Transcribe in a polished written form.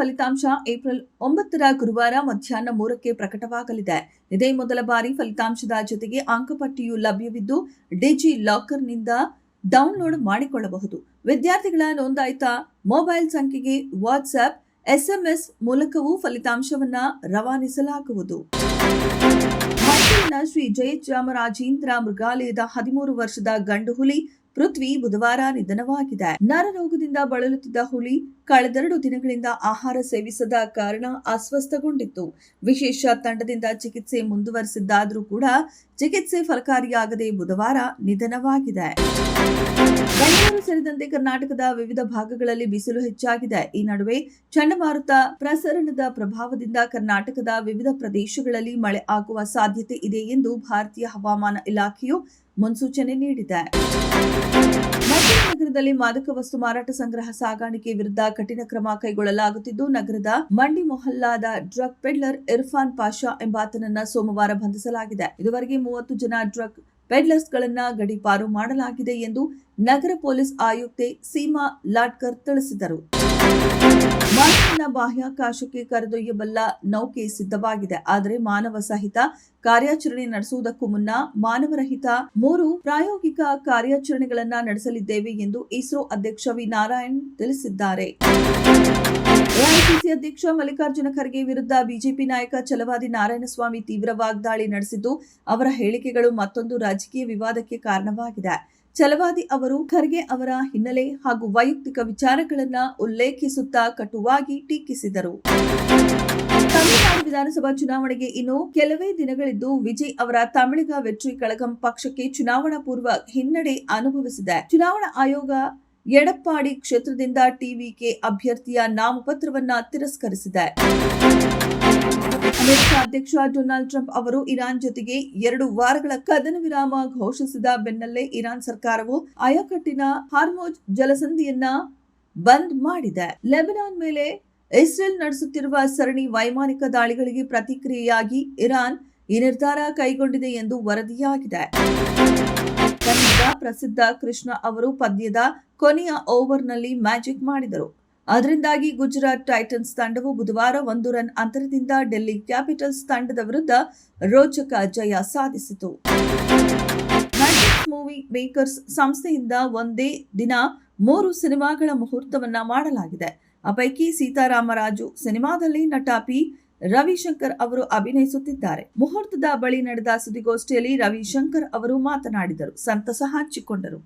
ಫಲಿತಾಂಶ ಏಪ್ರಿಲ್ 9ರ ಗುರುವಾರ ಮಧ್ಯಾಹ್ನ 3ಕ್ಕೆ ಪ್ರಕಟವಾಗಲಿದೆ. ಇದೇ ಮೊದಲ ಬಾರಿ ಫಲಿತಾಂಶದ ಜೊತೆಗೆ ಅಂಕಪಟ್ಟಿಯು ಲಭ್ಯವಿದ್ದು ಡಿಜಿ ಲಾಕರ್ನಿಂದ ಡೌನ್ಲೋಡ್ ಮಾಡಿಕೊಳ್ಳಬಹುದು. ವಿದ್ಯಾರ್ಥಿಗಳ ನೋಂದಾಯಿತ ಮೊಬೈಲ್ ಸಂಖ್ಯೆಗೆ ವಾಟ್ಸ್ಆಪ್, SMS ಮೂಲಕವೂ ಫಲಿತಾಂಶವನ್ನ ರವಾನಿಸಲಾಗುವುದು. ಮೈಸೂರಿನ ಶ್ರೀ ಜಯಚಾಮರಾಜೇಂದ್ರ ಮೃಗಾಲಯದ 13 ವರ್ಷದ ಗಂಡು ಹುಲಿ ಪೃಥ್ವಿ ಬುಧವಾರ ನಿಧನವಾಗಿದೆ. ನರರೋಗದಿಂದ ಬಳಲುತ್ತಿದ್ದ ಹುಲಿ ಕಳೆದೆರಡು ದಿನಗಳಿಂದ ಆಹಾರ ಸೇವಿಸದ ಕಾರಣ ಅಸ್ವಸ್ಥಗೊಂಡಿತ್ತು. ವಿಶೇಷ ತಂಡದಿಂದ ಚಿಕಿತ್ಸೆ ಮುಂದುವರೆಸಿದ್ದಾದರೂ ಕೂಡ ಚಿಕಿತ್ಸೆ ಫಲಕಾರಿಯಾಗದೆ ಬುಧವಾರ ನಿಧನವಾಗಿದೆ. ಬೆಂಗಳೂರು ಸೇರಿದಂತೆ ಕರ್ನಾಟಕದ ವಿವಿಧ ಭಾಗಗಳಲ್ಲಿ ಬಿಸಿಲು ಹೆಚ್ಚಾಗಿದೆ. ಈ ನಡುವೆ ಚಂಡಮಾರುತ ಪ್ರಸರಣದ ಪ್ರಭಾವದಿಂದ ಕರ್ನಾಟಕದ ವಿವಿಧ ಪ್ರದೇಶಗಳಲ್ಲಿ ಮಳೆ ಆಗುವ ಸಾಧ್ಯತೆ ಇದೆ ಎಂದು ಭಾರತೀಯ ಹವಾಮಾನ ಇಲಾಖೆಯು ಮುನ್ಸೂಚನೆ ನೀಡಿದೆ. ಮೈಸೂರು ನಗರದಲ್ಲಿ ಮಾದಕ ವಸ್ತು ಮಾರಾಟ, ಸಂಗ್ರಹ, ಸಾಗಾಣಿಕೆ ವಿರುದ್ಧ ಕಠಿಣ ಕ್ರಮ ಕೈಗೊಳ್ಳಲಾಗುತ್ತಿದ್ದು, ನಗರದ ಮಂಡಿ ಮೊಹಲ್ಲಾದ ಡ್ರಗ್ ಪೆಡ್ಲರ್ ಇರ್ಫಾನ್ ಪಾಷಾ ಎಂಬಾತನನ್ನ ಸೋಮವಾರ ಬಂಧಿಸಲಾಗಿದೆ. ಇದುವರೆಗೆ 30 ಜನ ಡ್ರಗ್ ಪೆಡ್ಲರ್ಸ್ಗಳನ್ನ ಗಡೀಪಾರು ಮಾಡಲಾಗಿದೆ ಎಂದು ನಗರ ಪೊಲೀಸ್ ಆಯುಕ್ತೆ ಸೀಮಾ ಲಾಟ್ಕರ್ ತಿಳಿಸಿದರು. ಮಾನವನ ಬಾಹ್ಯಾಕಾಶಕ್ಕೆ ಕರೆದೊಯ್ಯಬಲ್ಲ ನೌಕೆ ಸಿದ್ಧವಾಗಿದೆ. ಆದರೆ ಮಾನವ ಸಹಿತ ಕಾರ್ಯಾಚರಣೆ ನಡೆಸುವುದಕ್ಕೂ ಮುನ್ನ ಮಾನವರಹಿತ 3 ಪ್ರಾಯೋಗಿಕ ಕಾರ್ಯಾಚರಣೆಗಳನ್ನ ನಡೆಸಲಿದ್ದೇವೆ ಎಂದು ಇಸ್ರೋ ಅಧ್ಯಕ್ಷ ವಿ ನಾರಾಯಣ್ ತಿಳಿಸಿದ್ದಾರೆ. ಎಐಸಿಸಿ ಅಧ್ಯಕ್ಷ ಮಲ್ಲಿಕಾರ್ಜುನ ಖರ್ಗೆ ವಿರುದ್ಧ ಬಿಜೆಪಿ ನಾಯಕ ಛಲವಾದಿ ನಾರಾಯಣಸ್ವಾಮಿ ತೀವ್ರ ವಾಗ್ದಾಳಿ ನಡೆಸಿದ್ದು, ಅವರ ಹೇಳಿಕೆಗಳು ಮತ್ತೊಂದು ರಾಜಕೀಯ ವಿವಾದಕ್ಕೆ ಕಾರಣವಾಗಿದೆ. ಛಲವಾದಿ ಅವರು ಖರ್ಗೆ ಅವರ ಹಿನ್ನೆಲೆ ಹಾಗೂ ವೈಯಕ್ತಿಕ ವಿಚಾರಗಳನ್ನ ಉಲ್ಲೇಖಿಸುತ್ತಾ ಕಟುವಾಗಿ ಟೀಕಿಸಿದರು. ತಮಿಳುನಾಡು ವಿಧಾನಸಭಾ ಚುನಾವಣೆಗೆ ಇನ್ನು ಕೆಲವೇ ದಿನಗಳಿದ್ದು ವಿಜಯ್ ಅವರ ತಮಿಳಿಗ ವೆಟ್ರಿ ಕಳಗಂ ಪಕ್ಷಕ್ಕೆ ಚುನಾವಣಾ ಪೂರ್ವ ಹಿನ್ನಡೆ ಅನುಭವಿಸಿದೆ. ಚುನಾವಣಾ ಆಯೋಗ ಎಡಪ್ಪಾಡಿ ಕ್ಷೇತ್ರದಿಂದ ಟಿವಿಕೆ ಅಭ್ಯರ್ಥಿಯ ನಾಮಪತ್ರವನ್ನ ತಿರಸ್ಕರಿಸಿದೆ. ಅಮೆರಿಕ ಅಧ್ಯಕ್ಷ ಡೊನಾಲ್ಡ್ ಟ್ರಂಪ್ ಅವರು ಇರಾನ್ ಜೊತೆಗೆ 2 ವಾರಗಳ ಕದನ ವಿರಾಮ ಘೋಷಿಸಿದ ಬೆನ್ನಲ್ಲೇ ಇರಾನ್ ಸರ್ಕಾರವು ಆಯಕಟ್ಟಿನ ಹಾರ್ಮುಜ್ ಜಲಸಂಧಿಯನ್ನ ಬಂದ್ ಮಾಡಿದೆ. ಲೆಬನಾನ್ ಮೇಲೆ ಇಸ್ರೇಲ್ ನಡೆಸುತ್ತಿರುವ ಸರಣಿ ವೈಮಾನಿಕ ದಾಳಿಗಳಿಗೆ ಪ್ರತಿಕ್ರಿಯೆಯಾಗಿ ಇರಾನ್ ಈ ನಿರ್ಧಾರ ಕೈಗೊಂಡಿದೆ ಎಂದು ವರದಿಯಾಗಿದೆ. ಕನ್ನಡದ ಪ್ರಸಿದ್ಧ ಕೃಷ್ಣ ಅವರು ಪಂದ್ಯದ ಕೊನೆಯ ಓವರ್ನಲ್ಲಿ ಮ್ಯಾಜಿಕ್ ಮಾಡಿದರು. ಅದರಿಂದಾಗಿ ಗುಜರಾತ್ ಟೈಟನ್ಸ್ ತಂಡವು ಬುಧವಾರ 1 ರನ್ ಅಂತರದಿಂದ ಡೆಲ್ಲಿ ಕ್ಯಾಪಿಟಲ್ಸ್ ತಂಡದ ವಿರುದ್ಧ ರೋಚಕ ಜಯ ಸಾಧಿಸಿತು. ಮ್ಯಾಟ್ರಿಕ್ಸ್ ಮೂವಿ ಮೇಕರ್ಸ್ ಸಂಸ್ಥೆಯಿಂದ ಒಂದೇ ದಿನ 3 ಸಿನಿಮಾಗಳ ಮುಹೂರ್ತವನ್ನ ಮಾಡಲಾಗಿದೆ. ಆ ಪೈಕಿ ಸೀತಾರಾಮರಾಜು ಸಿನಿಮಾದಲ್ಲಿ ನಟ ಪಿ. ರವಿಶಂಕರ್ ಅವರು ಅಭಿನಯಿಸುತ್ತಿದ್ದಾರೆ. ಮುಹೂರ್ತದ ಬಳಿ ನಡೆದ ಸುದ್ದಿಗೋಷ್ಠಿಯಲ್ಲಿ ರವಿಶಂಕರ್ ಅವರು ಮಾತನಾಡಿದರು, ಸಂತಸ ಹಂಚಿಕೊಂಡರು.